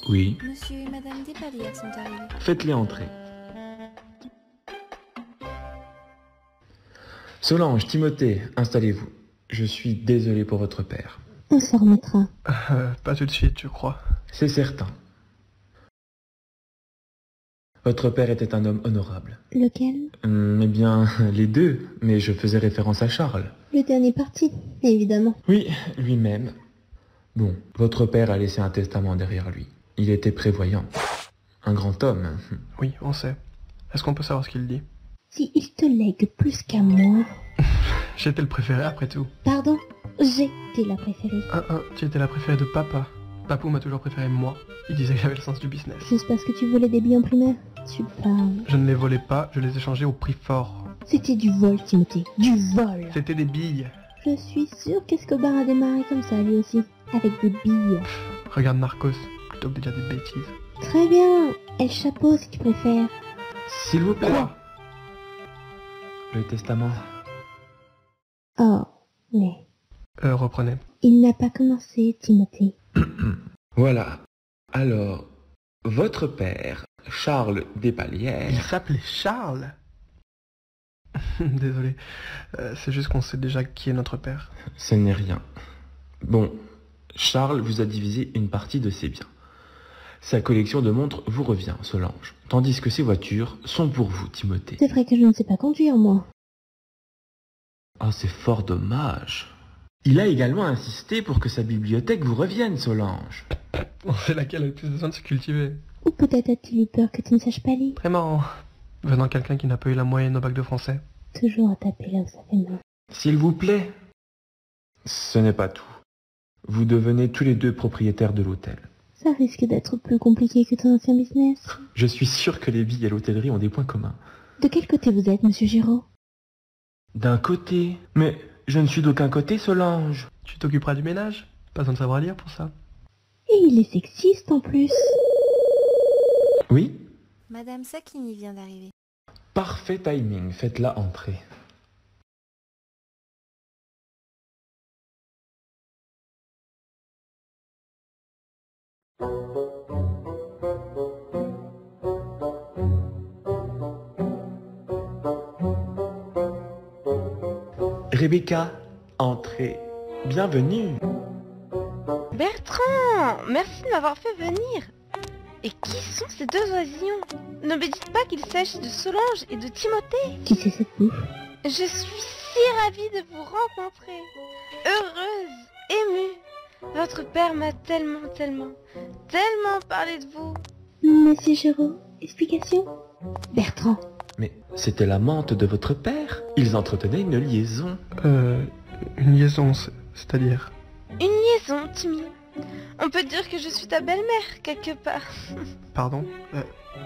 Oui. Monsieur et Madame Despalières sont arrivés. Faites-les entrer. Solange, Timothée, installez-vous. Je suis désolé pour votre père. On s'en remettra. Pas tout de suite, je crois. C'est certain. Votre père était un homme honorable. Lequel? Eh bien, les deux, mais je faisais référence à Charles. Le dernier parti, évidemment. Oui, lui-même. Bon, votre père a laissé un testament derrière lui. Il était prévoyant. Un grand homme. Oui, on sait. Est-ce qu'on peut savoir ce qu'il dit? Si il te lègue plus qu'à moi... J'étais le préféré après tout. Pardon, j'étais la préférée. Tu étais la préférée de papa. Papou m'a toujours préféré moi. Il disait que j'avais le sens du business. Juste parce que tu volais des billes en primaire. Tu parles. Je ne les volais pas, je les échangeais au prix fort. C'était du vol, Timothée. Du vol. C'était des billes. Je suis sûre qu'Escobar a démarré comme ça, lui aussi. Avec des billes. Regarde Narcos, plutôt que de dire des bêtises. Très bien. El Chapeau, si tu préfères. S'il vous plaît. Le testament. Oh, mais... Reprenez. Il n'a pas commencé, Timothée. Voilà. Alors, votre père, Charles Il Despalières... s'appelait Charles. Désolé. C'est juste qu'on sait déjà qui est notre père. Ce n'est rien. Bon, Charles vous a divisé une partie de ses biens. Sa collection de montres vous revient, Solange, tandis que ses voitures sont pour vous, Timothée. C'est vrai que je ne sais pas conduire, moi. Ah, c'est fort dommage. Il a également insisté pour que sa bibliothèque vous revienne, Solange. On sait laquelle a le plus besoin de se cultiver. Ou peut-être a-t-il eu peur que tu ne saches pas lire. Très marrant. Venant quelqu'un qui n'a pas eu la moyenne au bac de français. Toujours à taper là où ça fait mal. S'il vous plaît. Ce n'est pas tout. Vous devenez tous les deux propriétaires de l'hôtel. Ça risque d'être plus compliqué que ton ancien business. Je suis sûr que les billes et l'hôtellerie ont des points communs. De quel côté vous êtes, monsieur Giraud? D'un côté. Mais je ne suis d'aucun côté, Solange. Tu t'occuperas du ménage? Pas besoin de savoir lire pour ça. Et il est sexiste en plus. Oui? Madame Sacchini vient d'arriver. Parfait timing, faites-la entrer. Rebecca, entrez. Bienvenue. Bertrand, merci de m'avoir fait venir. Et qui sont ces deux oisillons? Ne me dites pas qu'il s'agit de Solange et de Timothée. Qui c'est cette bouffe? Je suis si ravie de vous rencontrer. Heureuse, émue. Votre père m'a tellement parlé de vous. Monsieur Giraud, explication? Bertrand. Mais c'était l'amante de votre père. Ils entretenaient une liaison. Une liaison, c'est-à-dire? Une liaison, Timmy. On peut dire que je suis ta belle-mère, quelque part. Pardon?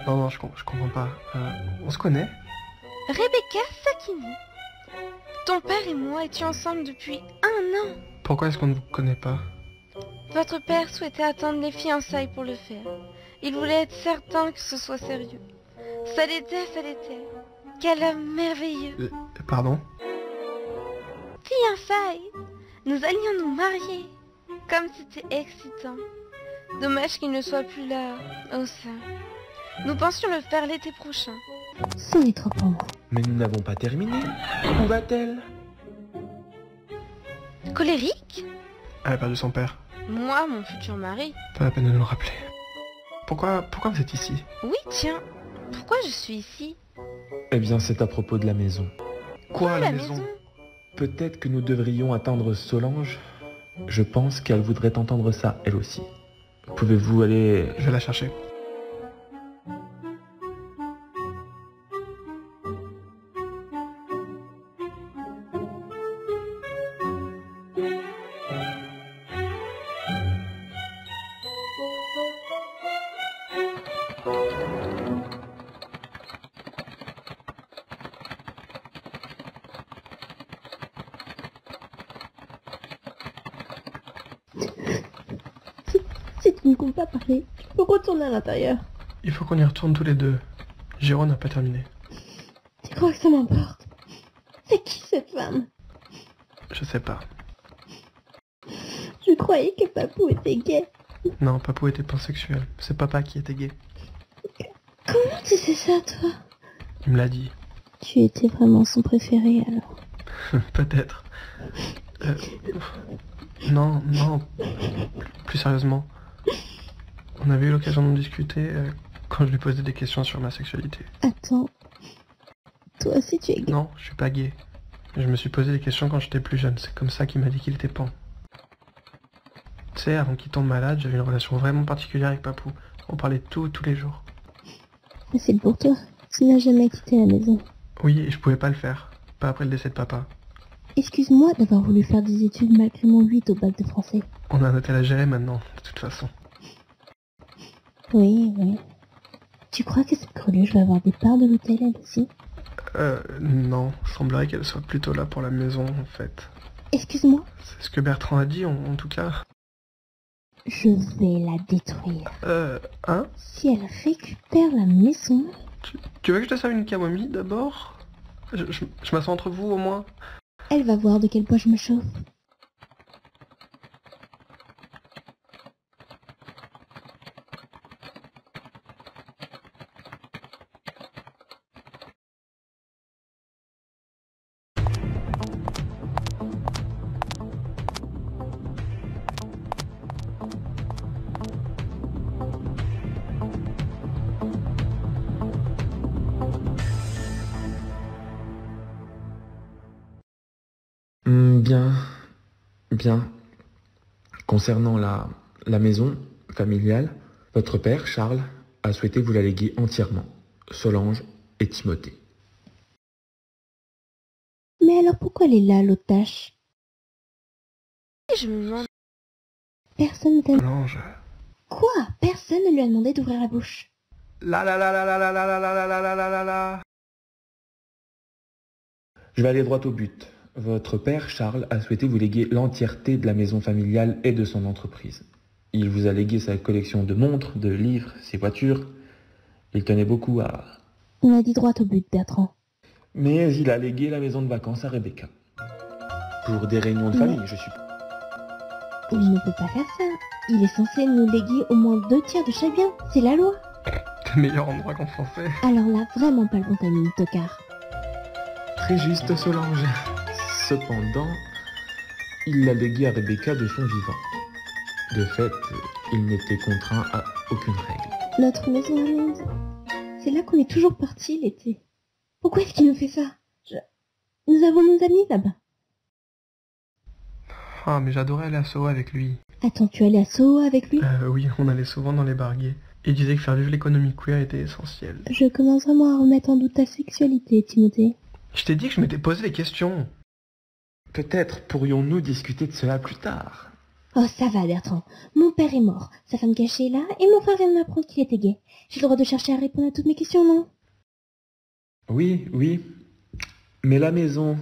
Non, je comprends pas. On se connaît? Rebecca Sacchini. Ton père et moi étions ensemble depuis 1 an. Pourquoi est-ce qu'on ne vous connaît pas? Votre père souhaitait attendre les fiançailles pour le faire. Il voulait être certain que ce soit sérieux. Ça l'était. Quel homme merveilleux. Pardon? Fiançailles. Nous allions nous marier. Comme c'était excitant. Dommage qu'il ne soit plus là, au sein. Nous pensions le faire l'été prochain. Ce n'est trop pour moi. Mais nous n'avons pas terminé. Où va-t-elle? Colérique? Elle a perdu son père. Moi, mon futur mari. Pas la peine de nous le rappeler. Pourquoi vous êtes ici? Oui, tiens. Pourquoi je suis ici? Eh bien, c'est à propos de la maison. Quoi, la la maison? Peut-être que nous devrions attendre Solange. Je pense qu'elle voudrait entendre ça, elle aussi. Pouvez-vous aller... Je vais la chercher. Si tu ne comptes pas parler, je peux retourner à l'intérieur. Il faut qu'on y retourne tous les deux. Jérôme n'a pas terminé. Tu crois que ça m'importe? C'est qui cette femme? Je sais pas. Je croyais que Papou était gay. Non, Papou était pansexuel. C'est papa qui était gay. Comment tu sais ça, toi? Il me l'a dit. Tu étais vraiment son préféré, alors. Peut-être. Non, non. Plus sérieusement. On avait eu l'occasion d'en discuter quand je lui posais des questions sur ma sexualité. Attends. Toi aussi, tu es gay. Non, je suis pas gay. Je me suis posé des questions quand j'étais plus jeune. C'est comme ça qu'il m'a dit qu'il était pan. Tu sais, avant qu'il tombe malade, j'avais une relation vraiment particulière avec Papou. On parlait tous les jours. Facile pour toi. Tu n'as jamais quitté la maison. Oui, et je pouvais pas le faire. Pas après le décès de papa. Excuse-moi d'avoir voulu faire des études malgré mon 8 au bac de français. On a un hôtel à gérer maintenant, de toute façon. Oui, oui. Tu crois que cette greluche va avoir des parts de l'hôtel, elle aussi? Non. Semblerait qu'elle soit plutôt là pour la maison, en fait. Excuse-moi. C'est ce que Bertrand a dit, en tout cas. Je vais la détruire. Hein? Si elle récupère la maison... Tu veux que je te serve une camomille, d'abord? Je m'assois entre vous, au moins? Elle va voir de quel bois je me chauffe. Bien, bien. Concernant la maison familiale, votre père, Charles, a souhaité vous la léguer entièrement, Solange et Timothée. Mais alors pourquoi elle est là, l'autre tâche? Et je me demande... Personne ne t'a... Solange. Quoi? Personne ne lui a demandé d'ouvrir la bouche. La la la la la la la la la la la la la la la. Je vais aller droit au but. Votre père, Charles, a souhaité vous léguer l'entièreté de la maison familiale et de son entreprise. Il vous a légué sa collection de montres, de livres, ses voitures. Il tenait beaucoup à... On a dit droit au but, Bertrand. Mais il a légué la maison de vacances à Rebecca. Pour des réunions de famille, je suppose. Il ne peut pas faire ça. Il est censé nous léguer au moins 2/3 de chaque bien. C'est la loi. T'es meilleur en droit qu'en français. Alors là, vraiment pas le bon timing, tocard. Très juste, Solange. Cependant, il l'a légué à Rebecca de son vivant. De fait, il n'était contraint à aucune règle. Notre maison à Londres. C'est là qu'on est toujours parti l'été. Pourquoi est-ce qu'il nous fait ça? Nous avons nos amis là-bas. Ah, mais j'adorais aller à Soho avec lui. Attends, tu allais à Soho avec lui? Oui, on allait souvent dans les bars gays. Il disait que faire vivre l'économie queer était essentiel. Je commence vraiment à remettre en doute ta sexualité, Timothée. Je t'ai dit que je m'étais posé des questions. Peut-être pourrions-nous discuter de cela plus tard. Oh, ça va, Bertrand. Mon père est mort, sa femme cachée est là, et mon frère vient de m'apprendre qu'il était gay. J'ai le droit de chercher à répondre à toutes mes questions, non? Oui, oui. Mais la maison...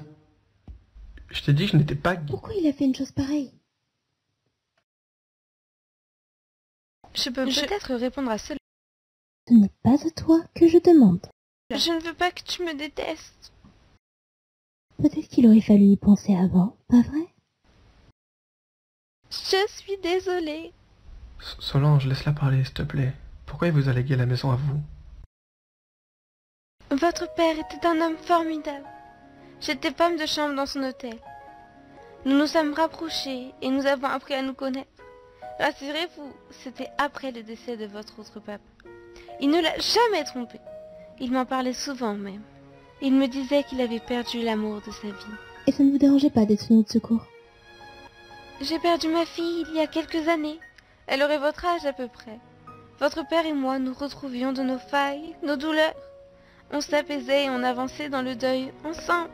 Je t'ai dit que je n'étais pas gay. Pourquoi il a fait une chose pareille? Je peux peut-être répondre à cela. Ce n'est pas à toi que je demande. Je ne veux pas que tu me détestes. Peut-être qu'il aurait fallu y penser avant, pas vrai? Je suis désolée. Solange, laisse-la parler, s'il te plaît. Pourquoi il vous a légué la maison à vous? Votre père était un homme formidable. J'étais femme de chambre dans son hôtel. Nous nous sommes rapprochés et nous avons appris à nous connaître. Rassurez-vous, c'était après le décès de votre autre papa. Il ne l'a jamais trompé. Il m'en parlait souvent même. Il me disait qu'il avait perdu l'amour de sa vie. Et ça ne vous dérangeait pas d'être venu de secours? J'ai perdu ma fille il y a quelques années. Elle aurait votre âge à peu près. Votre père et moi nous retrouvions de nos failles, nos douleurs. On s'apaisait et on avançait dans le deuil ensemble.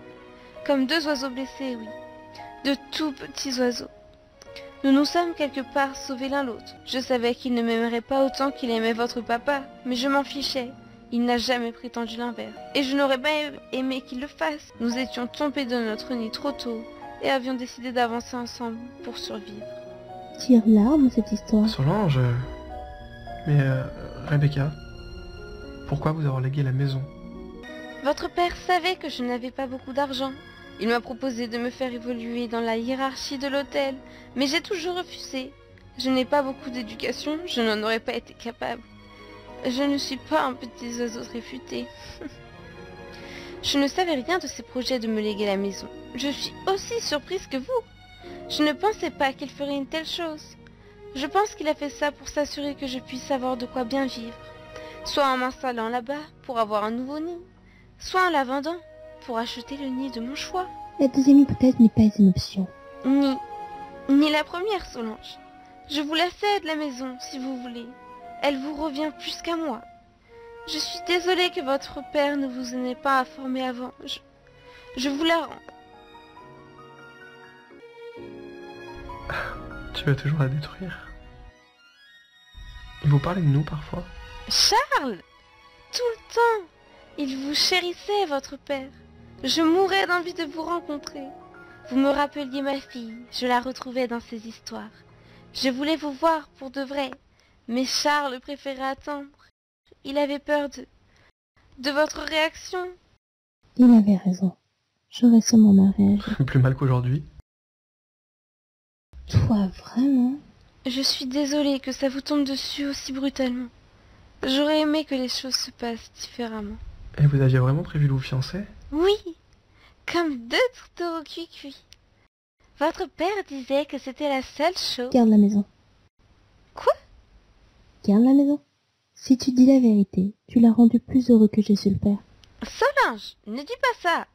Comme deux oiseaux blessés, oui. De tout petits oiseaux. Nous nous sommes quelque part sauvés l'un l'autre. Je savais qu'il ne m'aimerait pas autant qu'il aimait votre papa, mais je m'en fichais. Il n'a jamais prétendu l'inverse. Et je n'aurais pas aimé qu'il le fasse. Nous étions tombés de notre nid trop tôt et avions décidé d'avancer ensemble pour survivre. tire larme cette histoire. Solange... Mais Rebecca, pourquoi vous avoir légué la maison? Votre père savait que je n'avais pas beaucoup d'argent. Il m'a proposé de me faire évoluer dans la hiérarchie de l'hôtel, mais j'ai toujours refusé. Je n'ai pas beaucoup d'éducation, je n'en aurais pas été capable. Je ne suis pas un petit oiseau réfuté. Je ne savais rien de ses projets de me léguer la maison. Je suis aussi surprise que vous. Je ne pensais pas qu'il ferait une telle chose. Je pense qu'il a fait ça pour s'assurer que je puisse avoir de quoi bien vivre. Soit en m'installant là-bas pour avoir un nouveau nid, soit en la vendant pour acheter le nid de mon choix. La deuxième hypothèse n'est pas une option. Ni la première, Solange. Je vous la cède, la maison, si vous voulez. Elle vous revient plus qu'à moi. Je suis désolée que votre père ne vous en ait pas informé avant. Je vous la rends. Tu veux toujours la détruire? Il vous parlait de nous parfois? Charles! Tout le temps! Il vous chérissait, votre père. Je mourais d'envie de vous rencontrer. Vous me rappeliez ma fille, je la retrouvais dans ses histoires. Je voulais vous voir pour de vrai, mais Charles préférait attendre. Il avait peur de votre réaction. Il avait raison. J'aurais seulement mal réagi. Plus mal qu'aujourd'hui. Toi, vraiment? Je suis désolée que ça vous tombe dessus aussi brutalement. J'aurais aimé que les choses se passent différemment. Et vous aviez vraiment prévu de vous fiancer? Oui, comme deux tourteaux cuit-cuit. Votre père disait que c'était la seule chose... Garde la maison. Quoi? Garde la maison. Si tu dis la vérité, tu l'as rendu plus heureux que j'ai su le faire. Solange, ne dis pas ça.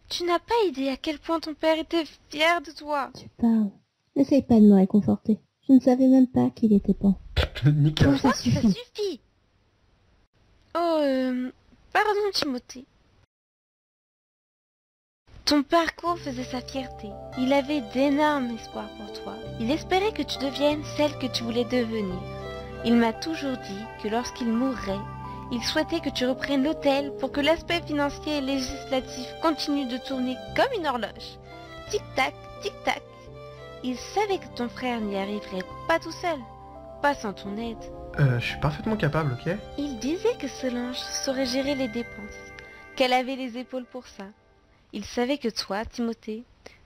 Tu n'as pas idée à quel point ton père était fier de toi. Tu parles. N'essaye pas de me réconforter. Je ne savais même pas qu'il était pan. Nickel. Toi, ça Ça suffit. suffit. Oh, pardon Timothée. Ton parcours faisait sa fierté. Il avait d'énormes espoirs pour toi. Il espérait que tu deviennes celle que tu voulais devenir. Il m'a toujours dit que lorsqu'il mourrait, il souhaitait que tu reprennes l'hôtel pour que l'aspect financier et législatif continue de tourner comme une horloge. Tic-tac, tic-tac. Il savait que ton frère n'y arriverait pas tout seul, pas sans ton aide. Je suis parfaitement capable, ok? Il disait que Solange saurait gérer les dépenses, qu'elle avait les épaules pour ça. Il savait que toi, Timothée,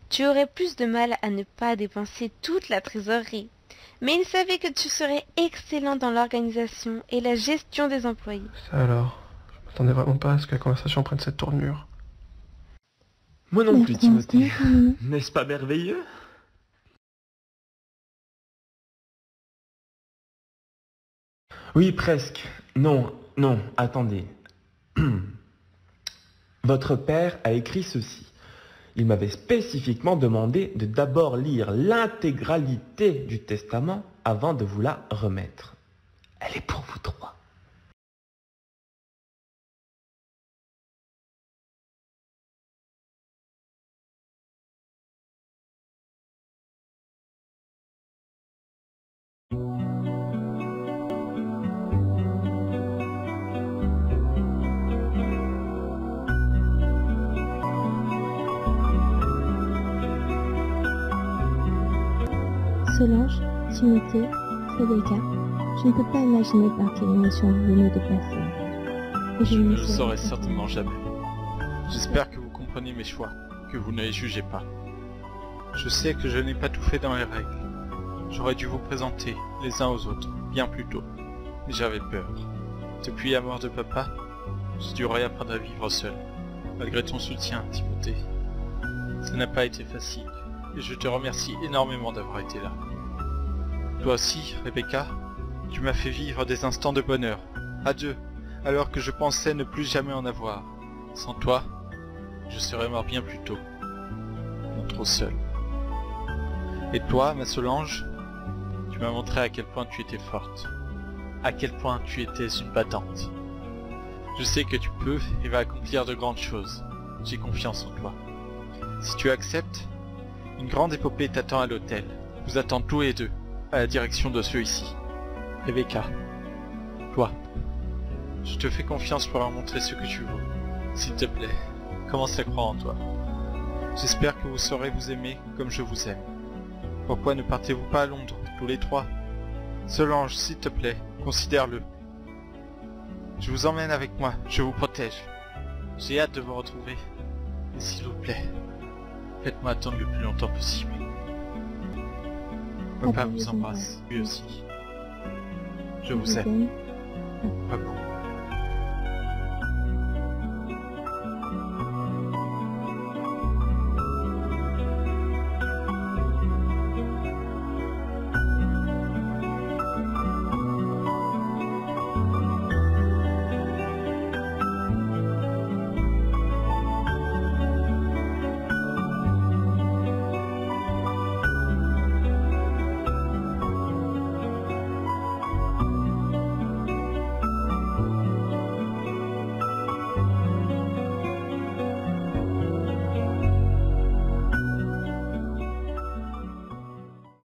tu aurais plus de mal à ne pas dépenser toute la trésorerie. Mais il savait que tu serais excellent dans l'organisation et la gestion des employés. Ça alors, je m'attendais vraiment pas à ce que la conversation prenne cette tournure. Moi non plus, Maintenant, Timothée. c'est terminé. N'est-ce pas merveilleux? Oui, presque. Non, non, attendez. Votre père a écrit ceci. Il m'avait spécifiquement demandé de d'abord lire l'intégralité du testament avant de vous la remettre. Elle est pour vous trois. Solange, Timothée, Rebecca, je ne peux pas imaginer par quelle émotion vous venez de passer. Et je Je ne ne le saurais saurai pas. certainement jamais. J'espère que vous comprenez mes choix, que vous ne les jugez pas. Je sais que je n'ai pas tout fait dans les règles. J'aurais dû vous présenter les uns aux autres, bien plus tôt. Mais j'avais peur. Depuis la mort de papa, j'ai dû réapprendre à vivre seul. Malgré ton soutien, Timothée. Ça n'a pas été facile, et je te remercie énormément d'avoir été là. Toi aussi, Rebecca, tu m'as fait vivre des instants de bonheur, à deux, alors que je pensais ne plus jamais en avoir. Sans toi, je serais mort bien plus tôt. Non trop seul. Et toi, ma Solange, tu m'as montré à quel point tu étais forte. À quel point tu étais une battante. Je sais que tu peux et vas accomplir de grandes choses. J'ai confiance en toi. Si tu acceptes, une grande épopée t'attend à l'hôtel. Vous attend tous les deux, à la direction de ceux ici. Rebecca, toi, je te fais confiance pour leur montrer ce que tu vaux. S'il te plaît, commence à croire en toi. J'espère que vous saurez vous aimer comme je vous aime. Pourquoi ne partez-vous pas à Londres? tous les trois. Solange, s'il te plaît, considère-le. Je vous emmène avec moi, je vous protège. J'ai hâte de vous retrouver. Et s'il vous plaît, faites-moi attendre le plus longtemps possible. Papa vous embrasse, lui aussi. Je vous aime. Papa.